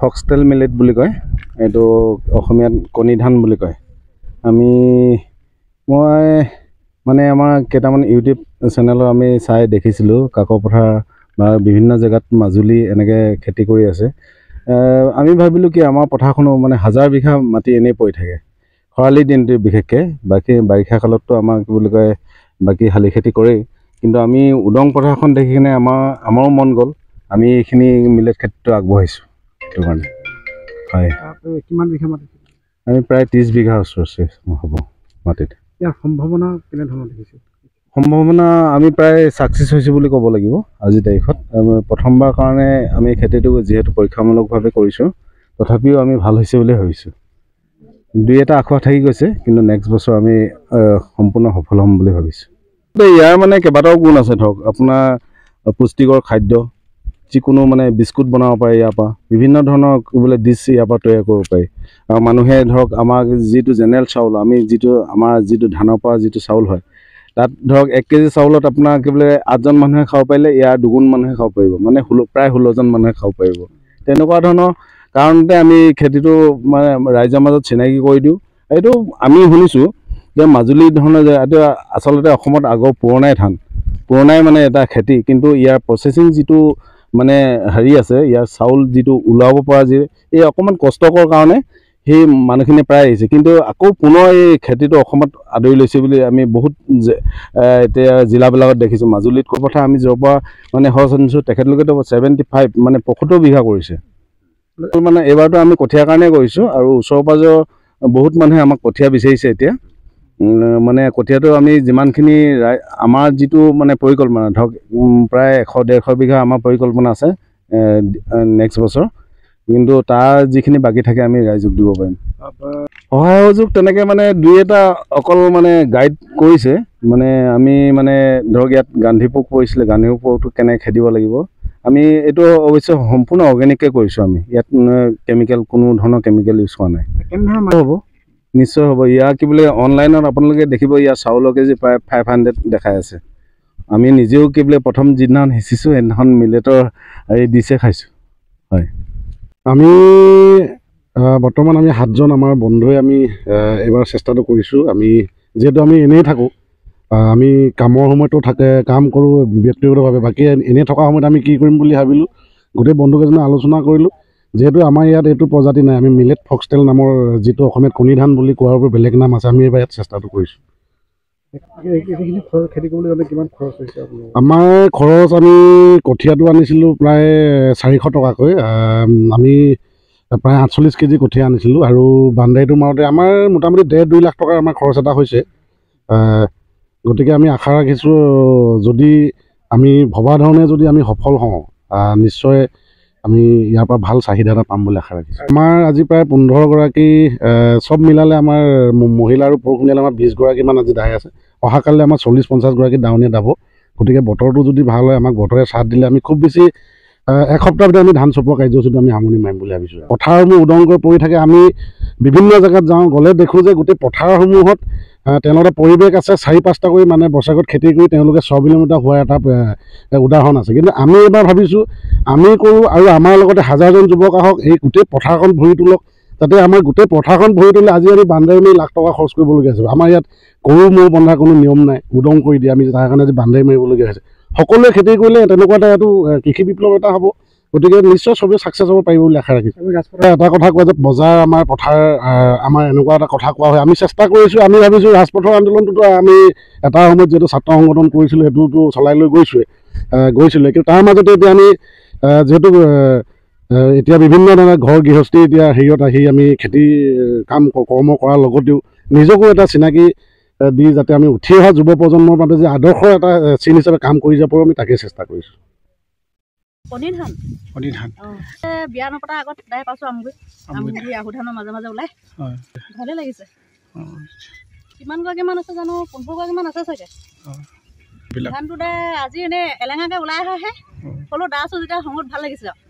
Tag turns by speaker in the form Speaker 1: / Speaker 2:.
Speaker 1: Foxtail millet বুলি কয়, এইটো অসমীয়াত কণী ধান বুলি কয়। মই মানে আমাৰ কেইটামান ইউটিউব চেনেলত আমি চাই দেখিছিলোঁ কাকপথাৰ বা বিভিন্ন জেগাত মাজুলী এনেকৈ খেতি কৰি আছে। আমি ভাবিলোঁ কি আমাৰ পথাৰখনো মানে 1000 বিঘা মাটি এনেই পৰি থাকে খৰালি দিনটো বিশেষকৈ, বাকী বাৰিষা কালততো আমাৰ কি বুলি কয় বাকী শালি খেতি কৰেই, কিন্তু আমি উদং পথাৰখন দেখি কিনে আমাৰো মন গ'ল, আমি এইখিনি মিলেট খেতিটো আগবঢ়াইছোঁ। সেইটো কাৰণে হয়।
Speaker 2: কিমান বিঘা মাটি?
Speaker 1: আমি প্ৰায় 30 বিঘা ওচৰ হ'ব মাটিত।
Speaker 2: ইয়াৰ সম্ভাৱনা কেনেধৰণৰ দেখিছে?
Speaker 1: সম্ভাৱনা আমি প্ৰায় ছাকচেছ হৈছোঁ বুলি ক'ব লাগিব আজিৰ তাৰিখত। প্ৰথমবাৰ কাৰণে আমি খেতিটো যিহেতু পৰীক্ষামূলকভাৱে কৰিছোঁ, তথাপিও আমি ভাল হৈছে বুলি ভাবিছোঁ। 2-এটা আখোৱা থাকি গৈছে, কিন্তু নেক্সট বছৰ আমি সম্পূৰ্ণ সফল হ'ম বুলি ভাবিছোঁ। ইয়াৰ মানে কেইবাটাও গুণ আছে। ধৰক আপোনাৰ পুষ্টিকৰ খাদ্য, যিকোনো মানে বিস্কুট বনাব পাৰে ইয়াৰ পৰা, বিভিন্ন ধৰণৰ বোলে ডিছ ইয়াৰ পৰা তৈয়াৰ কৰিব পাৰি। আৰু মানুহে ধৰক আমাৰ যিটো জেনেৰেল চাউল, আমাৰ যিটো ধানৰ পৰা যিটো চাউল হয়, তাত ধৰক 1 কেজি চাউলত আপোনাৰ কি বোলে 8জন মানুহে খাব পাৰিলে ইয়াৰ 2 গুণ মানুহে খাব পাৰিব, মানে প্ৰায় 16জন মানুহে খাব পাৰিব। তেনেকুৱা ধৰণৰ কাৰণতে আমি খেতিটো মানে ৰাইজৰ মাজত চিনাকি কৰি দিওঁ। এইটো আমি শুনিছোঁ যে মাজুলী ধৰণৰ যে এইটো আচলতে অসমত আগৰ পুৰণাই মানে এটা খেতি, কিন্তু ইয়াৰ প্ৰচেছিং যিটো মানে হেৰি আছে, ইয়াৰ চাউল যিটো ওলাব পৰা এই অকণমান কষ্টকৰ কাৰণে সেই মানুহখিনি প্ৰায় আহিছে, কিন্তু আকৌ পুনৰ এই খেতিটো অসমত আদৰি লৈছে বুলি আমি বহুত এতিয়া জিলাবিলাকত দেখিছোঁ। মাজুলীত কথা আমি য'ৰ পৰা মানে সহজ শুনিছোঁ, তেখেতলোকেতো 75 মানে 75 বিঘা কৰিছে। মানে এইবাৰতো আমি কঠীয়াৰ কাৰণে কৰিছোঁ, আৰু ওচৰ পাজৰ বহুত মানুহে আমাক কঠীয়া বিচাৰিছে এতিয়া। মানে কঠীয়াটো আমি যিমানখিনি আমাৰ যিটো মানে পৰিকল্পনা, ধৰক প্ৰায় 100-150 বিঘা আমাৰ পৰিকল্পনা আছে নেক্সট বছৰ, কিন্তু তাৰ যিখিনি বাকী থাকে আমি ৰাইজক দিব পাৰিম। সহায় সহযোগ তেনেকৈ মানে 2-এটা অকল মানে গাইড কৰিছে। মানে আমি মানে ধৰক ইয়াত গান্ধী পোক পৰিছিলে, গান্ধী পোকটো কেনেকৈ খেদিব লাগিব, আমি এইটো অৱশ্যে সম্পূৰ্ণ অৰ্গেনিককৈ কৰিছোঁ। আমি ইয়াত কোনো ধৰণৰ কেমিকেল ইউজ কৰা নাই। হ'ব, নিশ্চয় হ'ব। ইয়াৰ কি বোলে অনলাইনত আপোনালোকে দেখিব, ইয়াৰ চাউলৰ কেজি প্ৰায় 500 দেখাই আছে। আমি নিজেও কি বোলে প্ৰথম যিদিনাখন সিঁচিছোঁ সেইদিনাখন মিলেটৰ হেৰি দিছে খাইছোঁ। হয়,
Speaker 2: আমি বৰ্তমান আমি 7জন আমাৰ বন্ধুৱে আমি এইবাৰ চেষ্টাটো কৰিছোঁ। যিহেতু আমি এনেই থাকোঁ, আমি কামৰ সময়তো কাম কৰোঁ ব্যক্তিগতভাৱে, বাকী এনেই থকা সময়ত আমি কি কৰিম বুলি ভাবিলোঁ, গোটেই বন্ধুকেইজনে আলোচনা কৰিলোঁ। যিহেতু আমাৰ ইয়াত এইটো প্ৰজাতি নাই, আমি মিলেট ফক্সটেল নামৰ যিটো অসমীয়াত কণী ধান বুলি কোৱাৰ বাবে বেলেগ নাম আছে, আমি এইবাৰ ইয়াত চেষ্টাটো কৰিছোঁ। খেতি কৰিবলৈ হ'লে কিমান খৰচ হৈছে? আমাৰ খৰচ, আমি কঠীয়াটো আনিছিলোঁ প্ৰায় 400 টকাকৈ। আমি প্ৰায় 48 কেজি কঠীয়া আনিছিলোঁ, আৰু বাউণ্ডাৰীটো মাৰোঁতে আমাৰ মোটামুটি 1.5-2 লাখ টকাৰ আমাৰ খৰচ এটা হৈছে। গতিকে আমি আশা ৰাখিছোঁ, যদি আমি ভবা ধৰণে যদি আমি সফল হওঁ, নিশ্চয় আমি ইয়াৰ পৰা ভাল চাহিদা এটা পাম বুলি আশা ৰাখিছোঁ। আমাৰ আজি প্ৰায় 15 গৰাকী, চব মিলালে আমাৰ মহিলা আৰু পুৰুষ মিলালে আমাৰ 20 গৰাকীমান আজি দাই আছে। অহাকালিলৈ আমাৰ 40-50 গৰাকী দাৱনীয়ে দাব। গতিকে বতৰটো যদি ভাল হয়, আমাক বতৰে চাথ দিলে আমি খুব বেছি 1 সপ্তাহৰ ভিতৰত আমি ধান চপোৱা কাৰ্যসূচীটো আমি সামৰণি মাৰিম বুলি ভাবিছোঁ। পথাৰসমূহ উদংকৈ পৰি থাকে, আমি বিভিন্ন জেগাত গ'লে দেখোঁ যে গোটেই পথাৰসমূহত তেওঁলোকৰ পৰিৱেশ আছে, 4-5টা কৰি মানে বছৰেকত খেতি কৰি তেওঁলোকে স্বাৱলম্বিতা হোৱাৰ এটা উদাহৰণ আছে। কিন্তু আমি এইবাৰ ভাবিছোঁ, আমি কৰোঁ আৰু আমাৰ লগতে 1000জন যুৱক আহক, এই গোটেই পথাৰখন ভৰি তোলক, যাতে আমাৰ গোটেই পথাৰখন ভৰি তোলে। আজি আমি বাউণ্ডাৰী মাৰি লাখ টকা খৰচ কৰিবলগীয়া হৈছে। আমাৰ ইয়াত গৰু ম'হ বন্ধাৰ কোনো নিয়ম নাই, উদং কৰি দিয়ে, আমি তাৰ কাৰণে আজি বাউণ্ডাৰী মাৰিবলগীয়া হৈছে। সকলোৱে খেতি কৰিলে তেনেকুৱা এটা কৃষি বিপ্লৱ এটা হ'ব। গতিকে নিশ্চয় চবেই ছাকচেছ হ'ব পাৰিব বুলি আশা ৰাখিছোঁ। এটা কথা কোৱা যে বজাৰ আমাৰ পথাৰ আমাৰ এনেকুৱা এটা কথা কোৱা হয়, আমি চেষ্টা কৰিছোঁ। আমি ভাবিছোঁ ৰাজপথৰ আন্দোলনটোতো আমি এটা সময়ত যিহেতু ছাত্ৰ সংগঠন কৰিছিলোঁ, সেইটোতো চলাই লৈ গৈছিলোঁ, কিন্তু তাৰ মাজতে এতিয়া আমি যিহেতু এতিয়া বিভিন্ন ধৰণৰ ঘৰ গৃহস্থী এতিয়া হেৰিয়ত আহি আমি খেতি কৰ্ম কৰাৰ লগতেও নিজকো এটা চিনাকি দি যাতে আমি উঠি অহা যুৱ প্ৰজন্মৰ বাবে যে আদৰ্শ এটা চিন হিচাপে কাম কৰি যাব পাৰোঁ, আমি তাকে চেষ্টা কৰিছোঁ।
Speaker 3: কণী ধান বিয়া নপতাৰ আগত দাই পাইছোঁ আমগুৰি আহু ধানৰ মাজে মাজে ওলাই ভালেই লাগিছে। কিমান গৰাকীমান আছে জানো, 15 গৰাকীমান আছে চাগে। ধানটো দে আজি এনেই এলেঙাকৈ ওলাই আহে, হ'লেও দা আছোঁ যেতিয়া সময়ত ভাল লাগিছে আৰু।